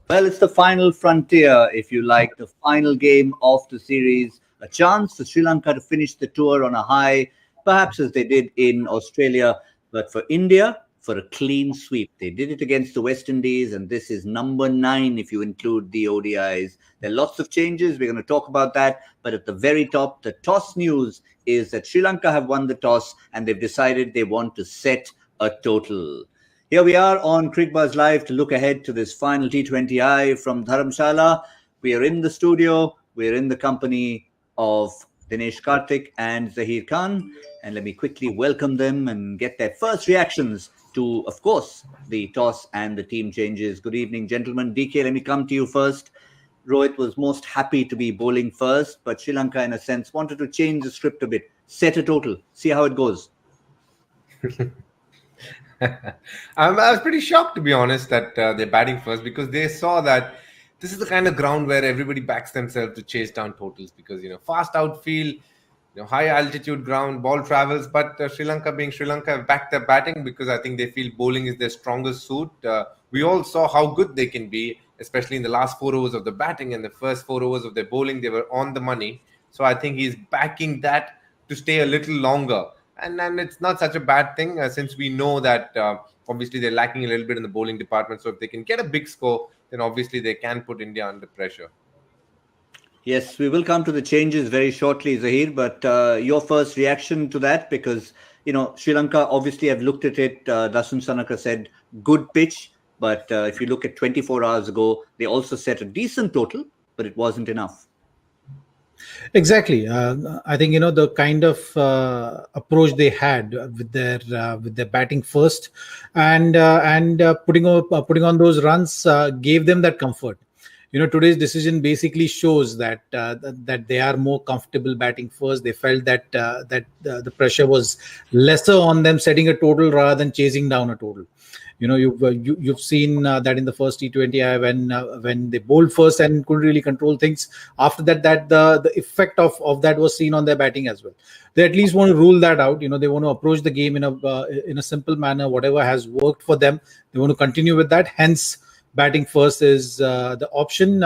Well, it's the final frontier, if you like, the final game of the series. A chance for Sri Lanka to finish the tour on a high, perhaps as they did in Australia. But for India, for a clean sweep. They did it against the West Indies, and this is number 9 if you include the ODIs. There are lots of changes. We're going to talk about that. But at the very top, the toss news is that Sri Lanka have won the toss and they've decided they want to set a total. Here we are on Cricbuzz Live to look ahead to this final T20I from Dharamshala. We are in the studio. We're in the company of Dinesh Karthik and Zaheer Khan. And let me quickly welcome them and get their first reactions to, of course, the toss and the team changes. Good evening, gentlemen. DK, let me come to you first. Rohit was most happy to be bowling first, but Sri Lanka, in a sense, wanted to change the script a bit, set a total, see how it goes. I was pretty shocked, to be honest, that they're batting first, because they saw that this is the kind of ground where everybody backs themselves to chase down totals, because, fast outfield, high altitude ground, ball travels. But Sri Lanka, being Sri Lanka, have backed their batting because I think they feel bowling is their strongest suit. We all saw how good they can be, especially in the last 4 overs of the batting and the first 4 overs of their bowling. They were on the money. So I think he's backing that to stay a little longer. And it's not such a bad thing, since we know that obviously they're lacking a little bit in the bowling department. So if they can get a big score, then obviously they can put India under pressure. Yes, we will come to the changes very shortly, Zaheer. But your first reaction to that, because, Sri Lanka obviously have looked at it. Dasun Sanaka said good pitch. But if you look at 24 hours ago, they also set a decent total, but it wasn't enough. Exactly. I think the kind of approach they had with their batting first, and putting on those runs gave them that comfort. Today's decision basically shows that they are more comfortable batting first. They felt that the pressure was lesser on them setting a total rather than chasing down a total. You've seen that in the first T20I when they bowled first and couldn't really control things. After that the effect of that was seen on their batting as well. They at least want to rule that out. They want to approach the game in a simple manner. Whatever has worked for them, they want to continue with that. Hence, batting first is the option.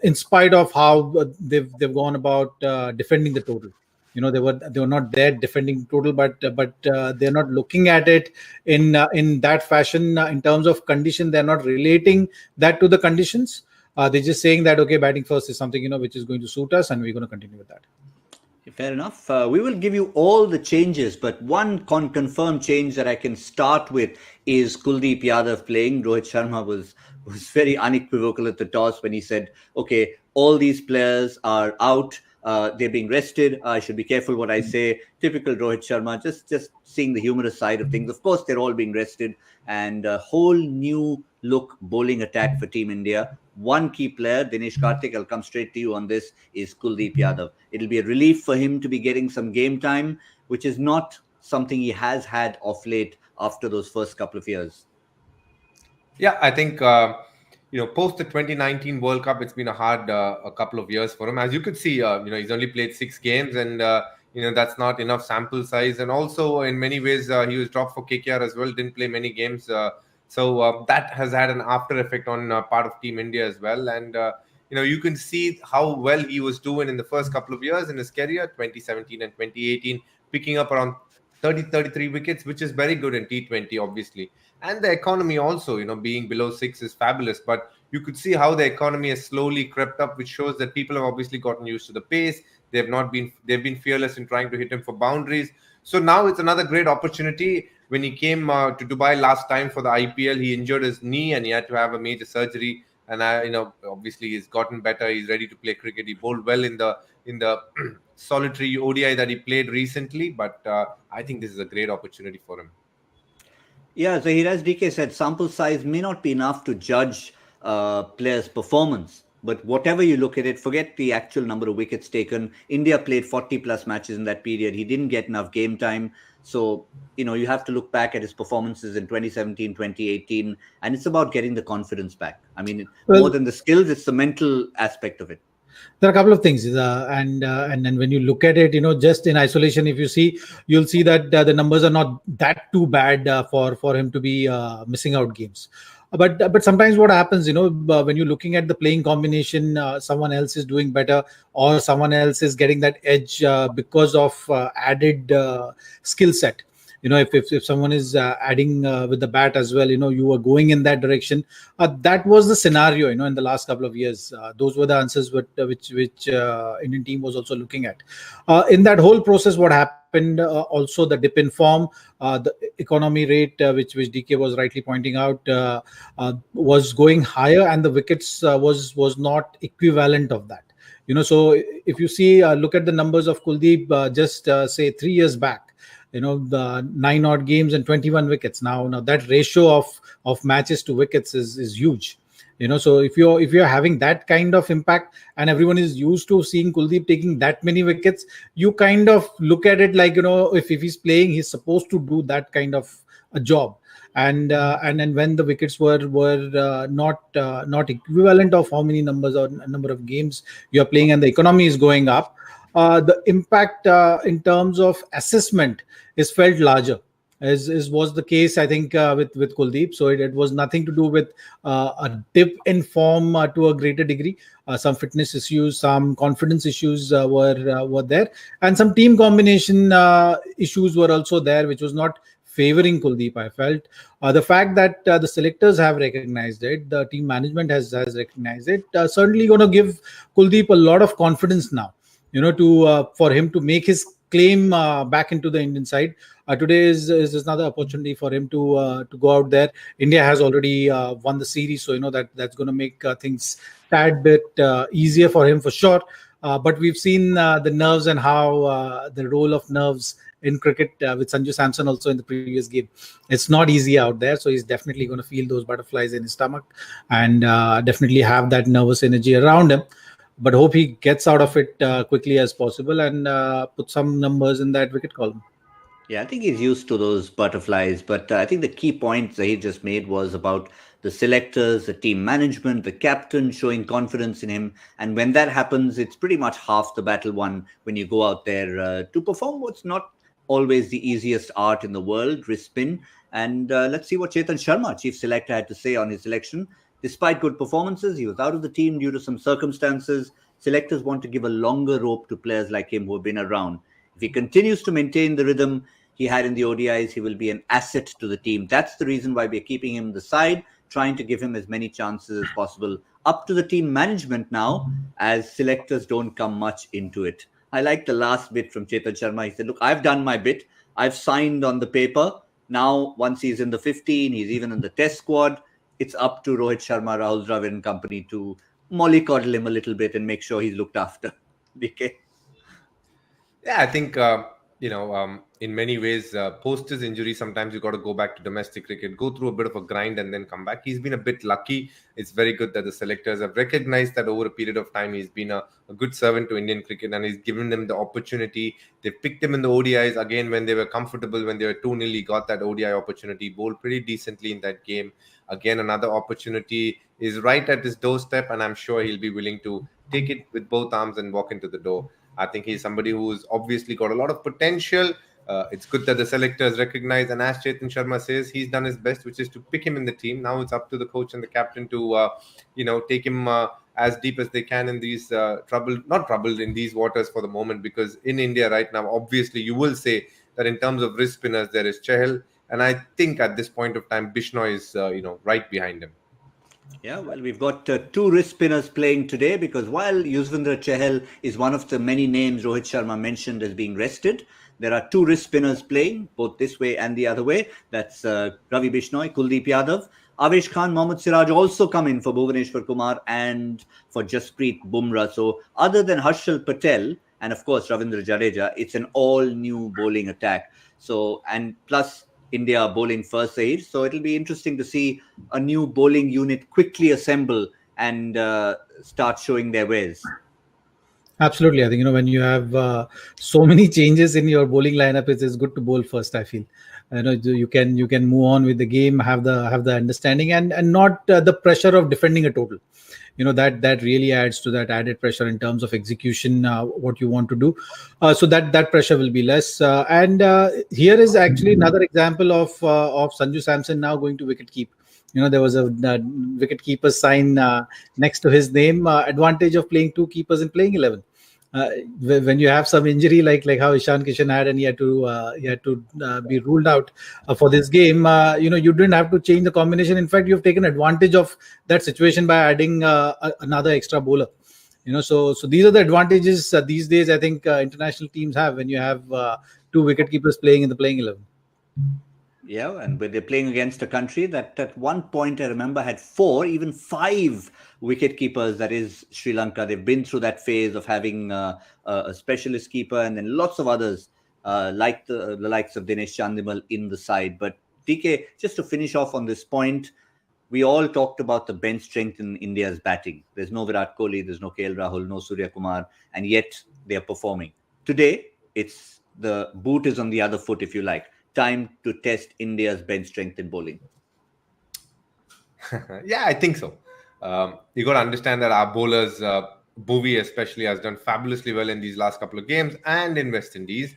In spite of how they've gone about defending the total. They were not there defending total, but they're not looking at it in that fashion. In terms of condition, they're not relating that to the conditions. They're just saying that, okay, batting first is something which is going to suit us, and we're going to continue with that. Fair enough. We will give you all the changes, but one confirmed change that I can start with is Kuldeep Yadav playing. Rohit Sharma was very unequivocal at the toss when he said, okay, all these players are out. They're being rested. I should be careful what I say. Typical Rohit Sharma, just seeing the humorous side of things. Of course, they're all being rested, and a whole new look bowling attack for Team India. One key player, Dinesh Karthik, I'll come straight to you on this, is Kuldeep Yadav. It'll be a relief for him to be getting some game time, which is not something he has had of late after those first couple of years. Yeah, I think post the 2019 World Cup, it's been a hard a couple of years for him. As you could see, he's only played 6 games, and that's not enough sample size. And also, in many ways, he was dropped for KKR as well. Didn't play many games, so that has had an after effect on part of Team India as well. And you can see how well he was doing in the first couple of years in his career, 2017 and 2018, picking up around 33 wickets, which is very good in T20, obviously. And the economy also, being below 6 is fabulous. But you could see how the economy has slowly crept up, which shows that people have obviously gotten used to the pace. They've been fearless in trying to hit him for boundaries. So now it's another great opportunity. When he came to Dubai last time for the IPL, he injured his knee and he had to have a major surgery. And obviously he's gotten better. He's ready to play cricket. He bowled well in the solitary ODI that he played recently. But I think this is a great opportunity for him. Yeah, Zaheer, as DK said, sample size may not be enough to judge players' performance. But whatever you look at it, forget the actual number of wickets taken. India played 40 plus matches in that period. He didn't get enough game time. So, you have to look back at his performances in 2017, 2018. And it's about getting the confidence back. I mean, more than the skills, it's the mental aspect of it. There are a couple of things, and then when you look at it, just in isolation, if you see, you'll see that the numbers are not that too bad for him to be missing out games. But sometimes what happens, when you're looking at the playing combination, someone else is doing better, or someone else is getting that edge because of added skill set. If someone is adding with the bat as well, you are going in that direction. That was the scenario, in the last couple of years. Those were the answers which Indian team was also looking at. In that whole process, what happened, also the dip in form, the economy rate, which DK was rightly pointing out, was going higher, and the wickets was not equivalent of that. So if you see, look at the numbers of Kuldeep, just say 3 years back, the 9 odd games and 21 wickets. Now that ratio of matches to wickets is huge. So if you're having that kind of impact, and everyone is used to seeing Kuldeep taking that many wickets, you kind of look at it like, if he's playing, he's supposed to do that kind of a job. And then when the wickets were not equivalent of how many numbers or number of games you are playing, and the economy is going up, the impact in terms of assessment is felt larger, as was the case, I think, with Kuldeep. So it was nothing to do with a dip in form to a greater degree. Some fitness issues, some confidence issues were there, and some team combination issues were also there, which was not favoring Kuldeep, I felt. The fact that the selectors have recognized it, the team management has recognized it, certainly going to give Kuldeep a lot of confidence now, for him to make his claim back into the Indian side. Today is another opportunity for him to go out there. India has already won the series, so that's going to make things tad bit easier for him for sure. But we've seen the nerves and how the role of nerves in cricket with Sanju Samson also in the previous game. It's not easy out there, so he's definitely going to feel those butterflies in his stomach, and definitely have that nervous energy around him. But hope he gets out of it quickly as possible, and put some numbers in that wicket column. Yeah, I think he's used to those butterflies. But I think the key point Zaheer just made was about the selectors, the team management, the captain showing confidence in him. And when that happens, it's pretty much half the battle won when you go out there to perform what's not always the easiest art in the world, wrist spin. And let's see what Chetan Sharma, chief selector, had to say on his selection. Despite good performances, he was out of the team due to some circumstances. Selectors want to give a longer rope to players like him who have been around. If he continues to maintain the rhythm he had in the ODIs, he will be an asset to the team. That's the reason why we're keeping him the side, trying to give him as many chances as possible. Up to the team management now, as selectors don't come much into it. I like the last bit from Chetan Sharma. He said, look, I've done my bit. I've signed on the paper. Now, once he's in the 15, he's even in the test squad. It's up to Rohit Sharma, Rahul Dravid and company to mollycoddle him a little bit and make sure he's looked after. DK? Yeah, I think, in many ways, post his injury, sometimes you got to go back to domestic cricket, go through a bit of a grind and then come back. He's been a bit lucky. It's very good that the selectors have recognized that over a period of time, he's been a good servant to Indian cricket, and he's given them the opportunity. They picked him in the ODIs again when they were comfortable, when they were 2-0. He got that ODI opportunity, bowled pretty decently in that game. Again, another opportunity is right at his doorstep, and I'm sure he'll be willing to take it with both arms and walk into the door. I think he's somebody who's obviously got a lot of potential. It's good that the selectors recognize, and as Chetan Sharma says, he's done his best, which is to pick him in the team. Now it's up to the coach and the captain to, take him as deep as they can in these not troubled in these waters for the moment, because in India right now, obviously you will say that in terms of wrist spinners, there is Chahal, and I think at this point of time, Bishnoi is, right behind him. Yeah, well, we've got two wrist spinners playing today, because while Yuzvendra Chahal is one of the many names Rohit Sharma mentioned as being rested, there are two wrist spinners playing, both this way and the other way. That's Ravi Bishnoi, Kuldeep Yadav. Avesh Khan, Mohammad Siraj also come in for Bhuvaneshwar Kumar and for Jasprit Bumrah. So other than Harshal Patel and of course Ravindra Jadeja, it's an all-new bowling attack. So, and plus India bowling first, Zaheer. So it'll be interesting to see a new bowling unit quickly assemble and start showing their wares. Absolutely. I think, when you have so many changes in your bowling lineup, it's good to bowl first, I feel. You can move on with the game, have the understanding, and not the pressure of defending a total. That really adds to that added pressure in terms of execution, what you want to do. So that pressure will be less. And here is actually another example of Sanju Samson now going to wicket keep. There was a wicket keeper sign next to his name. Advantage of playing two keepers in playing 11. When you have some injury like how Ishan Kishan had, and he had to be ruled out for this game, you didn't have to change the combination. In fact, you've taken advantage of that situation by adding another extra bowler. So these are the advantages these days, I think, international teams have when you have two wicket keepers playing in the playing 11. Yeah, and when they're playing against a country that at one point I remember had 4, even 5 wicket keepers, that is Sri Lanka. They've been through that phase of having a specialist keeper and then lots of others like the likes of Dinesh Chandimal in the side. But DK, just to finish off on this point, we all talked about the bench strength in India's batting. There's no Virat Kohli, there's no KL Rahul, no Surya Kumar, and yet they're performing. Today, it's the boot is on the other foot, if you like. Time to test India's bench strength in bowling. Yeah, I think so. You got to understand that our bowlers, Bhuvi especially, has done fabulously well in these last couple of games and in West Indies.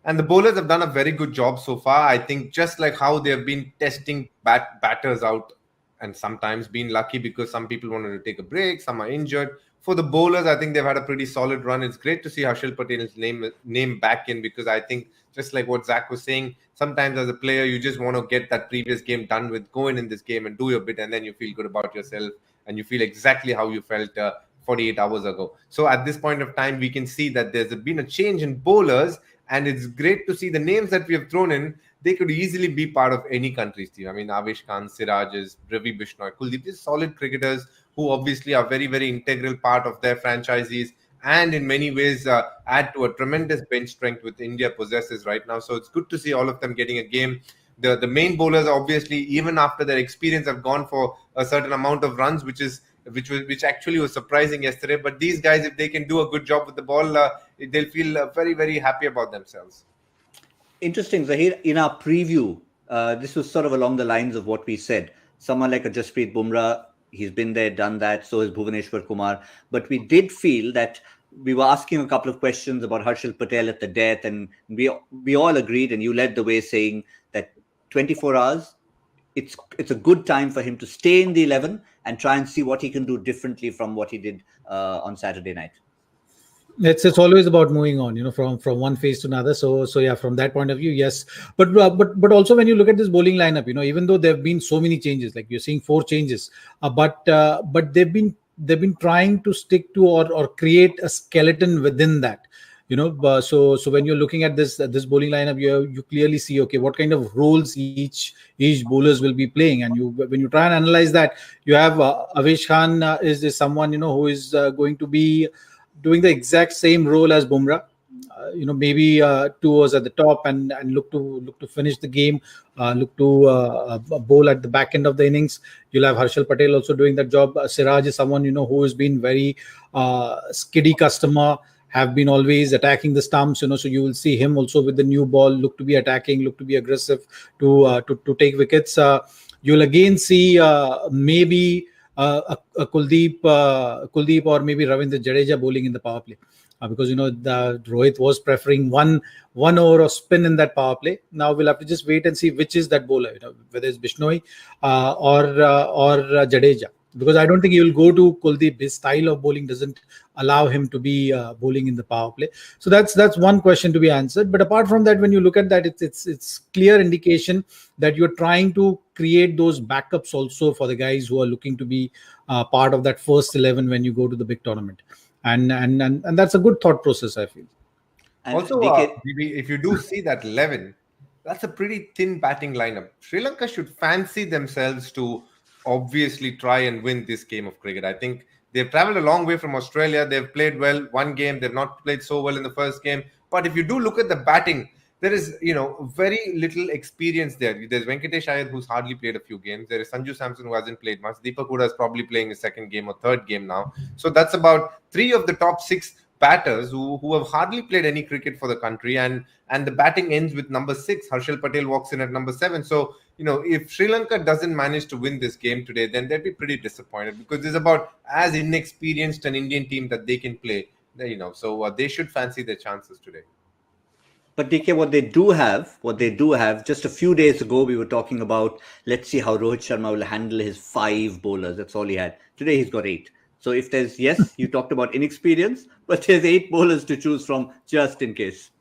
And the bowlers have done a very good job so far. I think just like how they have been testing batters out and sometimes been lucky because some people wanted to take a break, some are injured. For the bowlers, I think they've had a pretty solid run. It's great to see Harshal Patel's name back in, because I think just like what Zach was saying, sometimes as a player, you just want to get that previous game done with, go in this game and do your bit, and then you feel good about yourself and you feel exactly how you felt 48 hours ago. So at this point of time, we can see that there's been a change in bowlers, and it's great to see the names that we have thrown in. They could easily be part of any country's team. I mean, Avesh Khan, Siraj, Ravi Bishnoi, Kuldeep, these solid cricketers who obviously are very, very integral part of their franchises, and in many ways add to a tremendous bench strength which India possesses right now. So it's good to see all of them getting a game. The main bowlers, obviously, even after their experience, have gone for a certain amount of runs, which actually was surprising yesterday. But these guys, if they can do a good job with the ball, they'll feel very, very happy about themselves. Interesting, Zaheer. In our preview, this was sort of along the lines of what we said. Someone like a Jasprit Bumrah, he's been there, done that. So is Bhuvaneshwar Kumar. But we did feel that we were asking a couple of questions about Harshal Patel at the death, and we all agreed, and you led the way saying that 24 hours, it's a good time for him to stay in the 11 and try and see what he can do differently from what he did on Saturday night. It's always about moving on, from one phase to another. So yeah, from that point of view, yes. But also when you look at this bowling lineup, even though there have been so many changes, like you're seeing 4 changes, but they've been trying to stick to or create a skeleton within that. So when you're looking at this bowling lineup, you clearly see, okay, what kind of roles each bowlers will be playing, and when you try and analyze that, you have Avesh Khan is someone who is going to be doing the exact same role as Bumrah. Maybe 2 overs at the top and look to finish the game, look to bowl at the back end of the innings. You'll have Harshal Patel also doing that job. Siraj is someone who has been very skiddy customer, have been always attacking the stumps. So you will see him also with the new ball, look to be attacking, look to be aggressive to take wickets. You'll again see maybe a Kuldeep or maybe Ravindra Jadeja bowling in the power play, because the Rohit was preferring one over of spin in that power play. Now we'll have to just wait and see which is that bowler, whether it's Bishnoi or Jadeja, because I don't think he will go to Kuldeep. His style of bowling doesn't allow him to be bowling in the power play. So that's one question to be answered. But apart from that, when you look at that, it's clear indication that you're trying to create those backups also for the guys who are looking to be part of that first 11 when you go to the big tournament, and that's a good thought process, I feel. And also, if you do see that 11, that's a pretty thin batting lineup. Sri Lanka should fancy themselves to obviously try and win this game of cricket. I think they've traveled a long way from Australia. They've played well one game. They've not played so well in the first game. But if you do look at the batting, there is, very little experience there. There's Venkatesh Iyer, who's hardly played a few games. There is Sanju Samson, who hasn't played much. Deepak Hooda is probably playing his second game or third game now. So that's about 3 of the top 6 batters who have hardly played any cricket for the country. And the batting ends with number 6. Harshal Patel walks in at number 7. So, if Sri Lanka doesn't manage to win this game today, then they'd be pretty disappointed, because it's about as inexperienced an Indian team that they can play. So they should fancy their chances today. But DK, what they do have, just a few days ago, we were talking about, let's see how Rohit Sharma will handle his 5 bowlers. That's all he had. Today he's got 8. So if there's, yes, you talked about inexperience, but there's 8 bowlers to choose from just in case.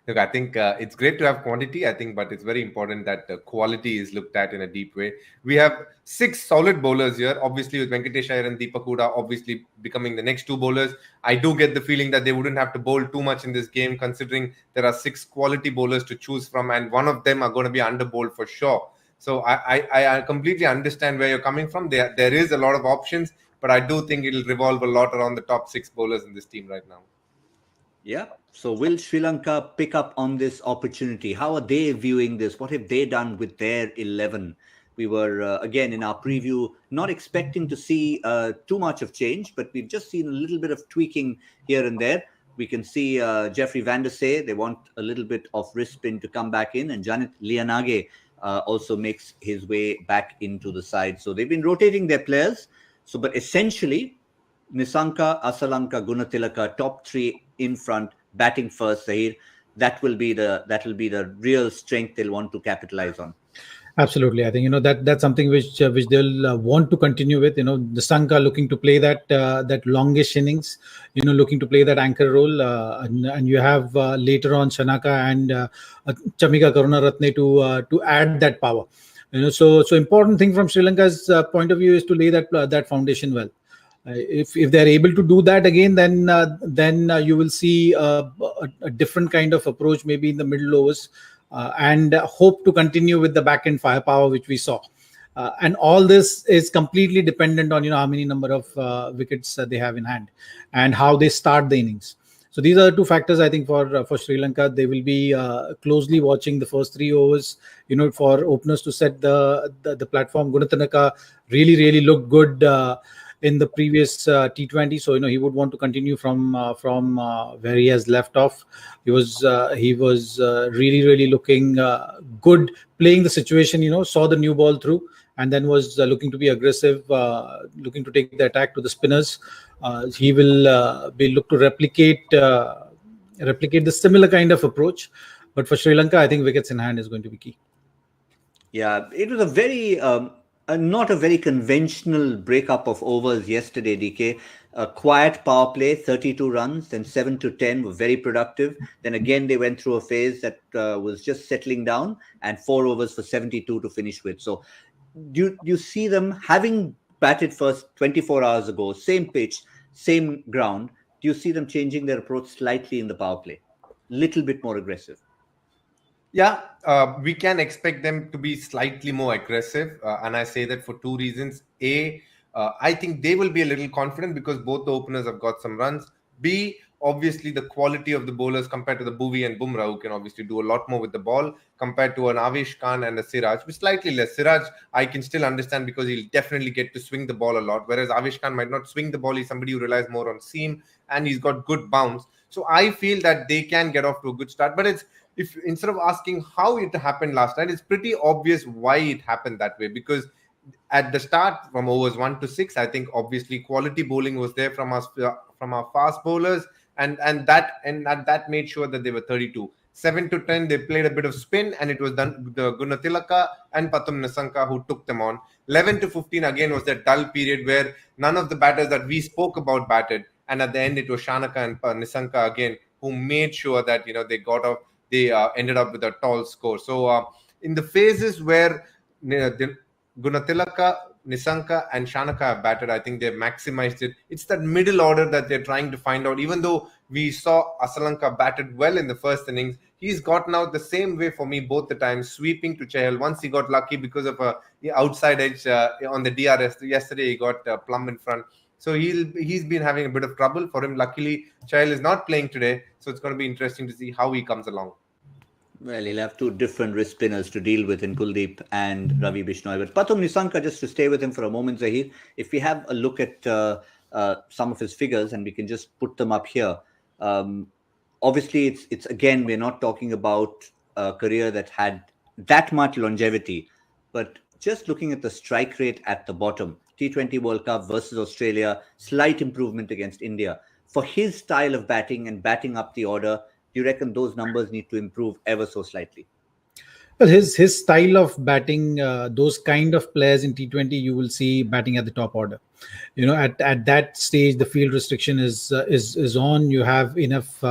Look, I think it's great to have quantity, I think, but it's very important that quality is looked at in a deep way. We have 6 solid bowlers here, obviously, with Venkatesh Iyer and Deepak Hooda obviously becoming the next 2 bowlers. I do get the feeling that they wouldn't have to bowl too much in this game, considering there are 6 quality bowlers to choose from, and one of them are going to be under bowled for sure. So I completely understand where you're coming from. There is a lot of options, but I do think it'll revolve a lot around the top 6 bowlers in this team right now. Yeah. So will Sri Lanka pick up on this opportunity? How are they viewing this? What have they done with their 11? We were, again, in our preview, not expecting to see too much of change, but we've just seen a little bit of tweaking here and there. We can see Jeffrey Van der Sey, they want a little bit of wrist spin to come back in, and Janit Lianage also makes his way back into the side. So they've been rotating their players. So, but essentially, Nissanka, Asalanka, Gunatilaka, top 3 in front, batting first. Zaheer, that will be the real strength they'll want to capitalize on. Absolutely, I think that's something which they'll want to continue with. Nissanka looking to play that longish innings, looking to play that anchor role, and you have later on Shanaka and Chamika Karunaratne to add that power. So important thing from Sri Lanka's point of view is to lay that foundation well. If they're able to do that again, then you will see a different kind of approach, maybe in the middle overs, and hope to continue with the back end firepower which we saw. And all this is completely dependent on how many number of wickets they have in hand and how they start the innings. So these are the 2 factors, I think, for Sri Lanka. They will be closely watching the first 3 overs, for openers to set the platform. Gunatilaka really looked good in the previous T20, so he would want to continue from where he has left off. He was really looking good, playing the situation. Saw the new ball through, and then was looking to be aggressive, looking to take the attack to the spinners. He will look to replicate the similar kind of approach. But for Sri Lanka, I think wickets in hand is going to be key. Yeah, it was a very not a very conventional breakup of overs yesterday, DK. A quiet power play, 32 runs, then 7 to 10 were very productive. Then again, they went through a phase that was just settling down, and 4 overs for 72 to finish with. So do you see them, having batted first 24 hours ago, same pitch, same ground, do you see them changing their approach slightly in the power play? Little bit more aggressive? Yeah, we can expect them to be slightly more aggressive. And I say that for 2 reasons. A, I think they will be a little confident because both the openers have got some runs. B, obviously the quality of the bowlers compared to the Bhuvi and Bumrah, who can obviously do a lot more with the ball, compared to an Avesh Khan and a Siraj, but slightly less. Siraj, I can still understand because he'll definitely get to swing the ball a lot, whereas Avesh Khan might not swing the ball. He's somebody who relies more on seam, and he's got good bounce. So I feel that they can get off to a good start. But if instead of asking how it happened last night, it's pretty obvious why it happened that way. Because at the start, from overs 1 to 6, I think obviously quality bowling was there from us, from our fast bowlers, and that made sure that they were 32. 7 to 10, they played a bit of spin, and it was done the Gunatilaka and Pathum Nissanka who took them on. 11 to 15 again was that dull period where none of the batters that we spoke about batted, and at the end it was Shanaka and Nissanka again who made sure that they got off. They ended up with a tall score. So in the phases where the Gunatilaka, Nissanka and Shanaka have batted, I think they've maximized it. It's that middle order that they're trying to find out. Even though we saw Asalanka batted well in the first innings, he's gotten out the same way for me both the times, sweeping to Chahal. Once he got lucky because of a outside edge on the DRS. Yesterday he got plumb in front. So he's been having a bit of trouble. For him, luckily, Chahal is not playing today. So it's going to be interesting to see how he comes along. Well, he'll have 2 different wrist spinners to deal with in Kuldeep and Ravi Bishnoi. But Pathum Nissanka, just to stay with him for a moment, Zaheer, if we have a look at some of his figures, and we can just put them up here. Obviously, it's again, we're not talking about a career that had that much longevity, but just looking at the strike rate at the bottom, T20 World Cup versus Australia, slight improvement against India. For his style of batting and batting up the order, do you reckon those numbers need to improve ever so slightly? Well, his style of batting, those kind of players in T20, you will see batting at the top order. At that stage, the field restriction is on. You have enough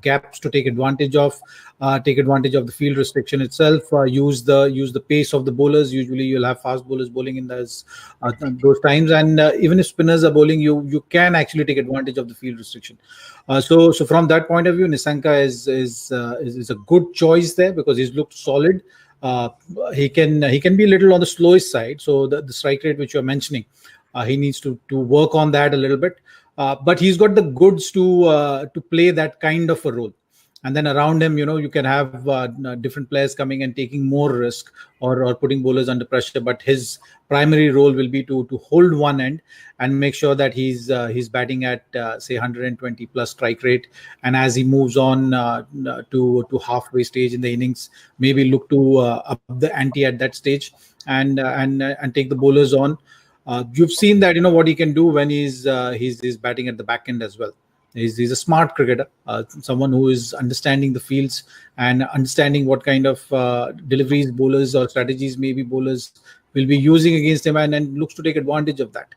gaps to take advantage of the field restriction itself. Use the pace of the bowlers. Usually, you'll have fast bowlers bowling in those times, and even if spinners are bowling, you can actually take advantage of the field restriction. So from that point of view, Nissanka is a good choice there because he's looked solid. Uh, he can be a little on the slowest side. So the strike rate which you're mentioning, he needs to work on that a little bit. But he's got the goods to play that kind of a role. And then around him, you can have different players coming and taking more risk or putting bowlers under pressure. But his primary role will be to hold one end and make sure that he's batting at say 120 plus strike rate. And as he moves on to halfway stage in the innings, maybe look to up the ante at that stage and take the bowlers on. You've seen that what he can do when he's batting at the back end as well. He's a smart cricketer, someone who is understanding the fields and understanding what kind of deliveries bowlers or strategies maybe bowlers will be using against him, and looks to take advantage of that.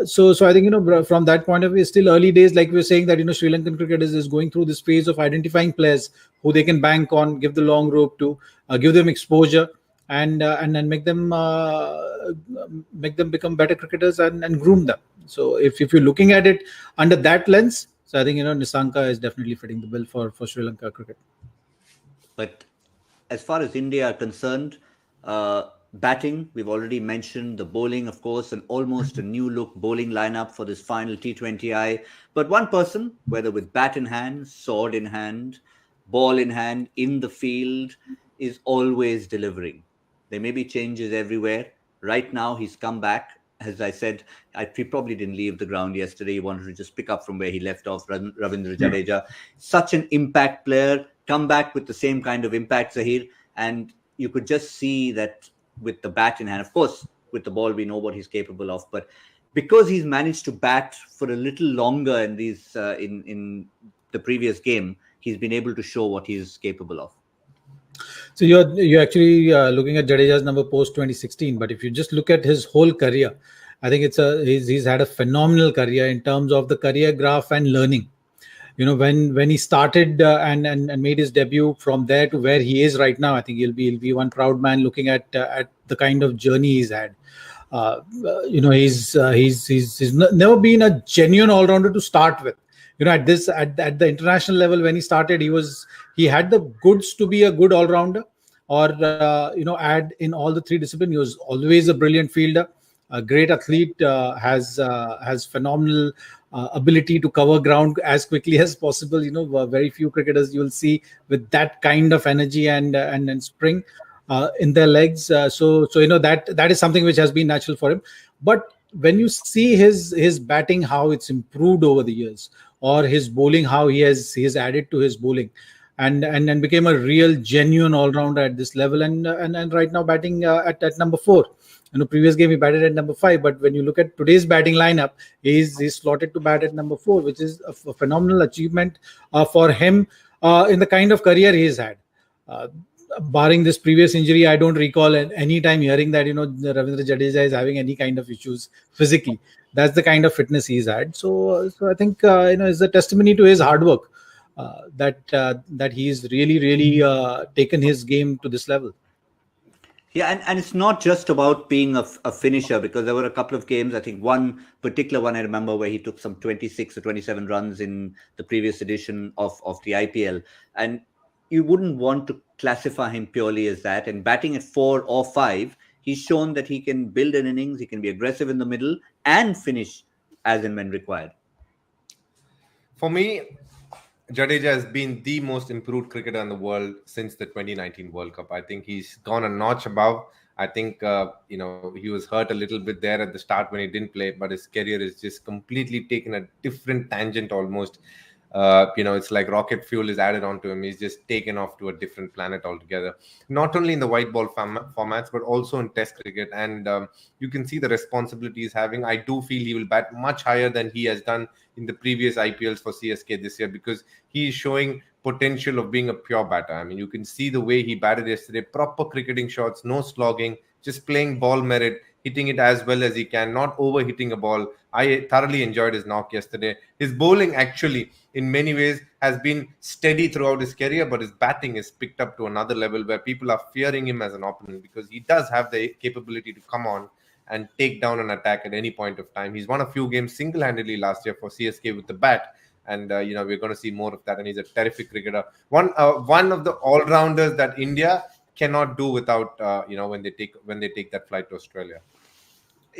So I think from that point of view, it's still early days. Like we were saying that Sri Lankan cricket is going through this phase of identifying players who they can bank on, give the long rope to, give them exposure, and then make them become better cricketers and groom them. So if you're looking at it under that lens, so I think Nissanka is definitely fitting the bill for Sri Lanka cricket. But as far as India are concerned, batting, we've already mentioned the bowling, of course, and almost a new look bowling lineup for this final T20I. But one person, whether with bat in hand, sword in hand, ball in hand, in the field, is always delivering. There may be changes everywhere. Right now, he's come back. As I said, he probably didn't leave the ground yesterday. He wanted to just pick up from where he left off, Ravindra Jadeja. Such an impact player, come back with the same kind of impact, Zaheer. And you could just see that with the bat in hand. Of course, with the ball, we know what he's capable of. But because he's managed to bat for a little longer in these in the previous game, he's been able to show what he's capable of. So you're actually looking at Jadeja's number post 2016, but if you just look at his whole career, I think he's had a phenomenal career in terms of the career graph and learning. When he started and made his debut, from there to where he is right now, I think he'll be one proud man looking at the kind of journey he's had. He's never been a genuine all rounder to start with. At the international level, when he started, he had the goods to be a good all rounder, or add in all the three disciplines. He was always a brilliant fielder, a great athlete, has phenomenal ability to cover ground as quickly as possible. Very few cricketers you will see with that kind of energy and spring in their legs. So that is something which has been natural for him. But when you see his batting, how it's improved over the years, or his bowling, how he has added to his bowling, and became a real genuine all-rounder at this level, and right now batting at number 4. Previous game he batted at number 5, but when you look at today's batting lineup, he's slotted to bat at number 4, which is a phenomenal achievement for him in the kind of career he's had. Barring this previous injury, I don't recall any time hearing that Ravindra Jadeja is having any kind of issues physically. That's the kind of fitness he's had. So I think it's a testimony to his hard work that he's really taken his game to this level. Yeah, and it's not just about being a finisher, because there were a couple of games, I think one particular one I remember, where he took some 26 or 27 runs in the previous edition of the IPL. And you wouldn't want to classify him purely as that. And batting at 4 or 5, he's shown that he can build an innings, he can be aggressive in the middle and finish as and when required. For me, Jadeja has been the most improved cricketer in the world since the 2019 World Cup. I think he's gone a notch above. I think, he was hurt a little bit there at the start when he didn't play, but his career is just completely taken a different tangent almost. It's like rocket fuel is added onto him. He's just taken off to a different planet altogether. Not only in the white ball formats, but also in Test cricket. And you can see the responsibility he's having. I do feel he will bat much higher than he has done in the previous IPLs for CSK this year, because he is showing potential of being a pure batter. I mean, you can see the way he batted yesterday, proper cricketing shots, no slogging, just playing ball merit, hitting it as well as he can, not overhitting a ball. I thoroughly enjoyed his knock yesterday. His bowling actually, in many ways, has been steady throughout his career, but his batting is picked up to another level where people are fearing him as an opponent, because he does have the capability to come on and take down an attack at any point of time. He's won a few games single-handedly last year for CSK with the bat, and we're going to see more of that. And he's a terrific cricketer. One of the all-rounders that India cannot do without when they take that flight to Australia.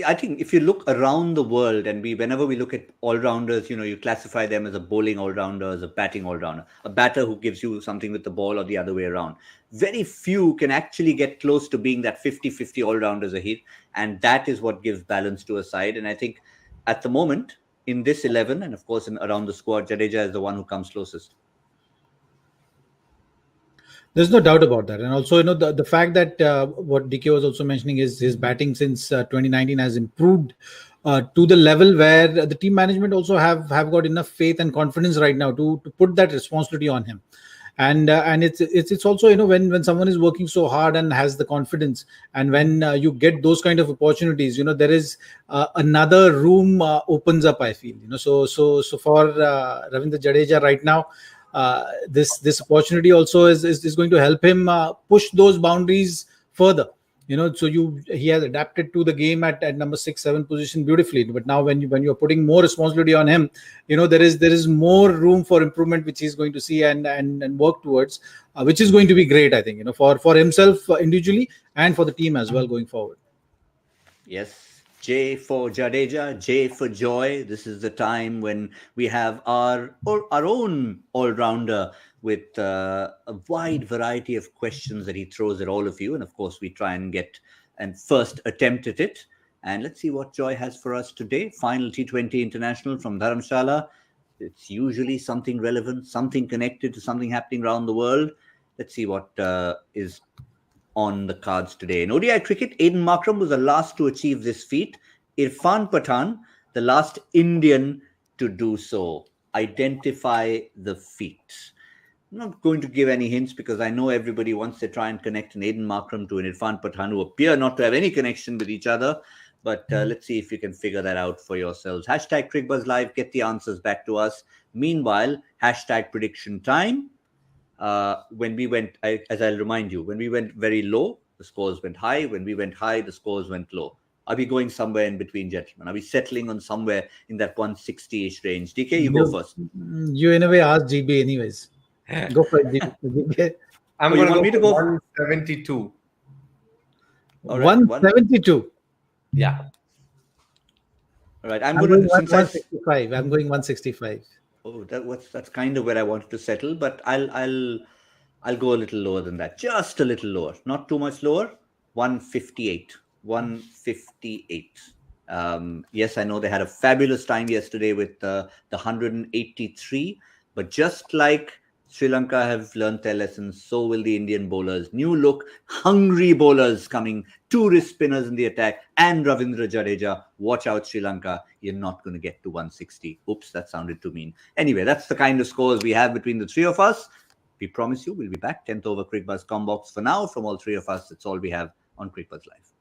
I think if you look around the world, and whenever we look at all-rounders, you classify them as a bowling all-rounder, as a batting all-rounder, a batter who gives you something with the ball, or the other way around. Very few can actually get close to being that 50-50 all-rounders, Zaheer, and that is what gives balance to a side. And I think at the moment, in this 11, and of course around the squad, Jadeja is the one who comes closest. There's no doubt about that. And also, the fact that what DK was also mentioning is his batting since 2019 has improved to the level where the team management also have got enough faith and confidence right now to put that responsibility on him. And it's also, when someone is working so hard and has the confidence, and when you get those kind of opportunities, there is another room opens up, I feel. So for Ravindra Jadeja right now, this opportunity also is going to help him push those boundaries further. So he has adapted to the game at number 6-7 position beautifully. But now when you're putting more responsibility on him, there is more room for improvement, which he's going to see and work towards, which is going to be great, I think, for himself individually and for the team as well going forward. Yes. J for Jadeja, J for joy. This is the time when we have our own all-rounder with a wide variety of questions that he throws at all of you. And of course, we try and get and first attempt at it. And let's see what Joy has for us today. Final T20 International from Dharamshala. It's usually something relevant, something connected to something happening around the world. Let's see what is on the cards today. In ODI cricket, Aiden Markram was the last to achieve this feat. Irfan Pathan, the last Indian to do so. Identify the feat. I'm not going to give any hints because I know everybody wants to try and connect an Aiden Markram to an Irfan Pathan who appear not to have any connection with each other. But let's see if you can figure that out for yourselves. Hashtag Cricbuzz Live, get the answers back to us. Meanwhile, hashtag prediction time. When we went, as I'll remind you, when we went very low, the scores went high. When we went high, the scores went low. Are we going somewhere in between, gentlemen? Are we settling on somewhere in that 160-ish range? DK, you go first. You in a way asked GB anyways. Go for it, DK. I'm going to go 172. All right, 172. Yeah. All right. I'm going 165. I'm going 165. Oh, that's kind of where I wanted to settle, but I'll go a little lower than that, just a little lower, not too much lower. 158. 158. Yes, I know they had a fabulous time yesterday with the 183, but just like Sri Lanka have learnt their lessons, so will the Indian bowlers. New look, hungry bowlers coming, two wrist spinners in the attack, and Ravindra Jadeja. Watch out, Sri Lanka. You're not going to get to 160. Oops, that sounded too mean. Anyway, that's the kind of scores we have between the three of us. We promise you we'll be back. 10th over Cricbuzz Combox. For now, from all three of us, that's all we have on Cricbuzz Live.